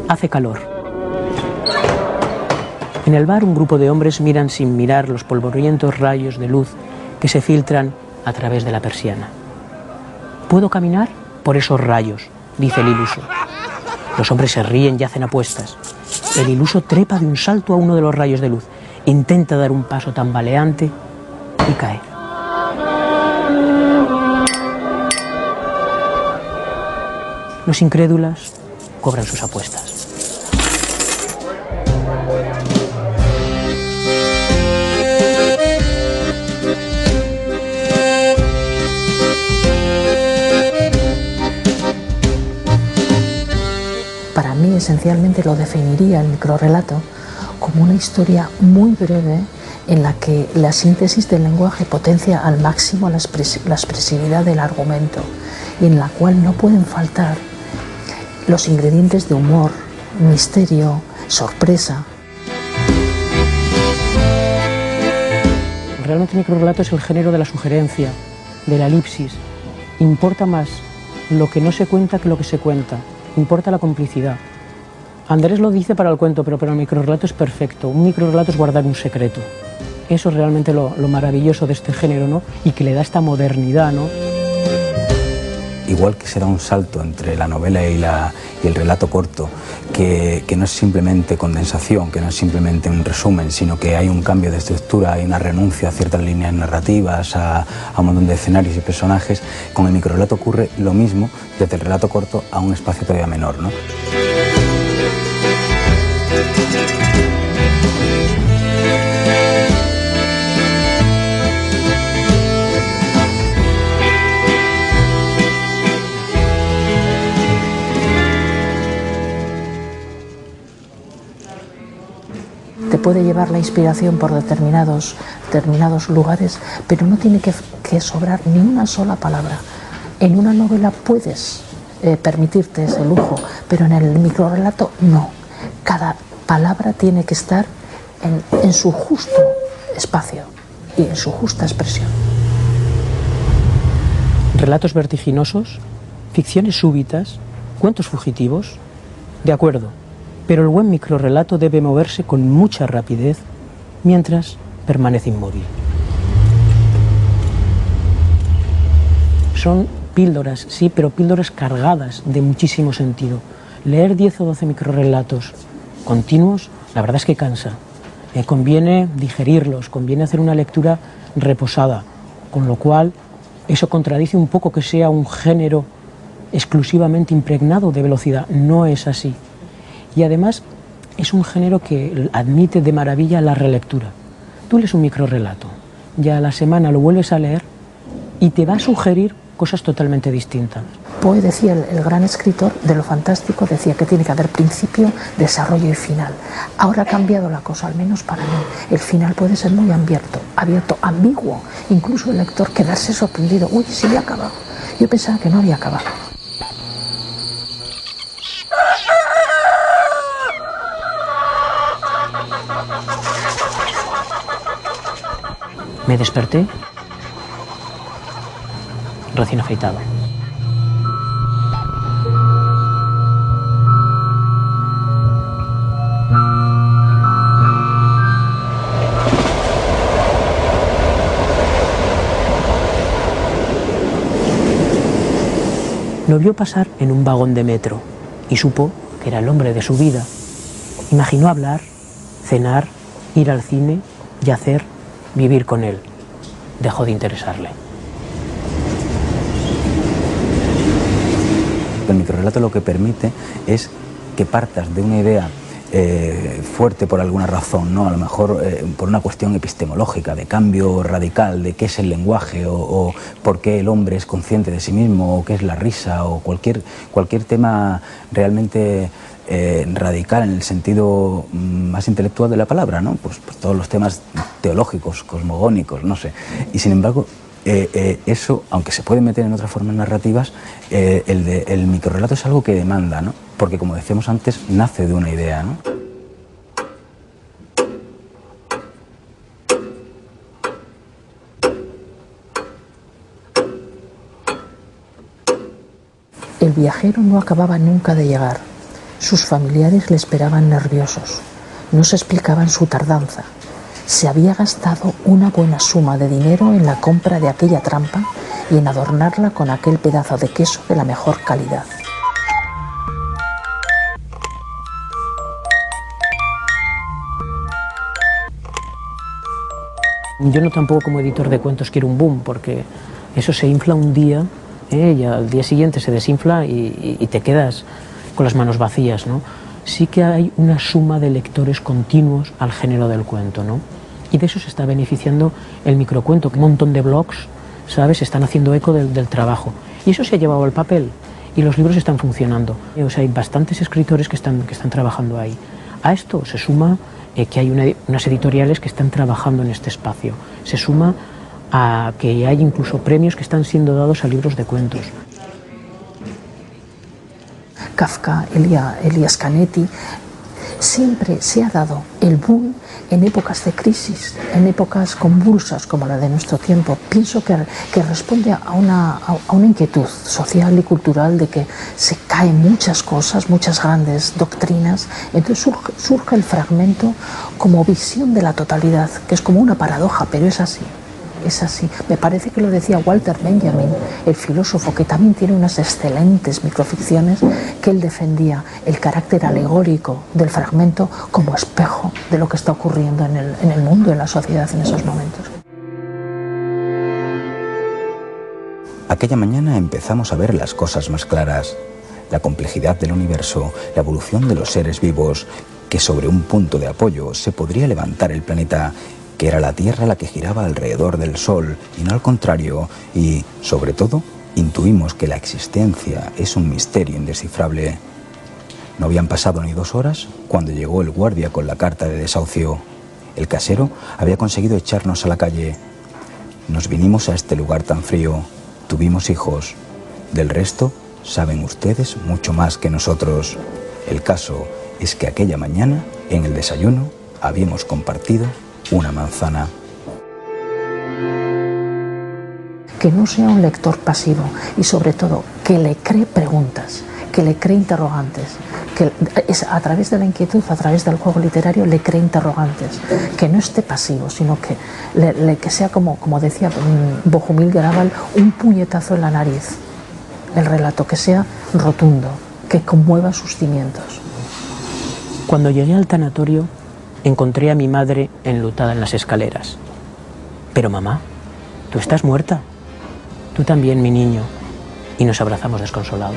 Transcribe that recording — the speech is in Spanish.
Hace calor. En el bar un grupo de hombres miran sin mirar los polvorientos rayos de luz que se filtran a través de la persiana. «Puedo caminar por esos rayos», dice el iluso. Los hombres se ríen y hacen apuestas. El iluso trepa de un salto a uno de los rayos de luz, intenta dar un paso tambaleante y cae. Los incrédulos cobran sus apuestas. Para mí, esencialmente, lo definiría el microrrelato como una historia muy breve en la que la síntesis del lenguaje potencia al máximo la expresividad del argumento y en la cual no pueden faltar los ingredientes de humor, misterio, sorpresa. Realmente el microrrelato es el género de la sugerencia, de la elipsis. Importa más lo que no se cuenta que lo que se cuenta. Importa la complicidad. Andrés lo dice para el cuento, pero para el microrrelato es perfecto. Un microrrelato es guardar un secreto. Eso es realmente lo maravilloso de este género, ¿no? Y que le da esta modernidad, ¿no? Igual que será un salto entre la novela y el relato corto, que no es simplemente condensación, que no es simplemente un resumen, sino que hay un cambio de estructura, hay una renuncia a ciertas líneas narrativas, a un montón de escenarios y personajes. Con el microrrelato ocurre lo mismo, desde el relato corto a un espacio todavía menor, ¿no? Te puede llevar la inspiración por determinados lugares, pero no tiene que sobrar ni una sola palabra. En una novela puedes permitirte ese lujo, pero en el microrrelato no. Cada palabra tiene que estar en su justo espacio y en su justa expresión. Relatos vertiginosos, ficciones súbitas, cuentos fugitivos, de acuerdo. Pero el buen microrrelato debe moverse con mucha rapidez mientras permanece inmóvil. Son píldoras, sí, pero píldoras cargadas de muchísimo sentido. Leer 10 o 12 microrrelatos continuos, la verdad es que cansa. Conviene digerirlos, conviene hacer una lectura reposada, con lo cual eso contradice un poco que sea un género exclusivamente impregnado de velocidad. No es así. Y además es un género que admite de maravilla la relectura. Tú lees un microrrelato, ya a la semana lo vuelves a leer y te va a sugerir cosas totalmente distintas. Poe decía, el gran escritor de lo fantástico, decía que tiene que haber principio, desarrollo y final. Ahora ha cambiado la cosa, al menos para mí. El final puede ser muy abierto, ambiguo. Incluso el lector quedarse sorprendido. Uy, sí había acabado. Yo pensaba que no había acabado. Me desperté recién afeitado. Lo vio pasar en un vagón de metro y supo que era el hombre de su vida. Imaginó hablar, cenar, ir al cine, yacer, vivir con él. Dejó de interesarle. El microrrelato lo que permite es que partas de una idea fuerte por alguna razón, ¿no? A lo mejor por una cuestión epistemológica, de cambio radical, de qué es el lenguaje o por qué el hombre es consciente de sí mismo, o qué es la risa, o cualquier tema realmente radical en el sentido más intelectual de la palabra, ¿no? Pues todos los temas teológicos, cosmogónicos, no sé. Y sin embargo, eso, aunque se puede meter en otras formas narrativas, el microrrelato es algo que demanda, ¿no? Porque, como decíamos antes, nace de una idea, ¿no? El viajero no acababa nunca de llegar. Sus familiares le esperaban nerviosos. No se explicaban su tardanza. Se había gastado una buena suma de dinero en la compra de aquella trampa y en adornarla con aquel pedazo de queso de la mejor calidad. Yo no tampoco como editor de cuentos quiero un boom, porque eso se infla un día, y al día siguiente se desinfla y te quedas con las manos vacías, ¿no? Sí que hay una suma de lectores continuos al género del cuento, ¿no? Y de eso se está beneficiando el microcuento, que un montón de blogs, ¿sabes?, están haciendo eco del trabajo. Y eso se ha llevado al papel y los libros están funcionando. O sea, hay bastantes escritores que están trabajando ahí. A esto se suma que hay unas editoriales que están trabajando en este espacio. Se suma a que hay incluso premios que están siendo dados a libros de cuentos. Kafka, Elias Canetti, siempre se ha dado el boom en épocas de crisis, en épocas convulsas como la de nuestro tiempo. Pienso que responde a una inquietud social y cultural de que se caen muchas cosas, muchas grandes doctrinas. Entonces surge el fragmento como visión de la totalidad, que es como una paradoja, pero es así. Es así. Me parece que lo decía Walter Benjamin, el filósofo, que también tiene unas excelentes microficciones, que él defendía el carácter alegórico del fragmento como espejo de lo que está ocurriendo en el mundo, en la sociedad en esos momentos. Aquella mañana empezamos a ver las cosas más claras, la complejidad del universo, la evolución de los seres vivos, que sobre un punto de apoyo se podría levantar el planeta, que era la Tierra la que giraba alrededor del Sol y no al contrario, y, sobre todo, intuimos que la existencia es un misterio indescifrable. No habían pasado ni 2 horas cuando llegó el guardia con la carta de desahucio. El casero había conseguido echarnos a la calle. Nos vinimos a este lugar tan frío, tuvimos hijos. Del resto, saben ustedes mucho más que nosotros. El caso es que aquella mañana, en el desayuno, habíamos compartido una manzana. Que no sea un lector pasivo y sobre todo que le cree preguntas, que le cree interrogantes, que es a través de la inquietud, a través del juego literario le cree interrogantes, que no esté pasivo, sino que sea como decía Bohumil Grabal, un puñetazo en la nariz, el relato, que sea rotundo, que conmueva sus cimientos. Cuando llegué al tanatorio, encontré a mi madre enlutada en las escaleras. Pero mamá, tú estás muerta. Tú también, mi niño. Y nos abrazamos desconsolados.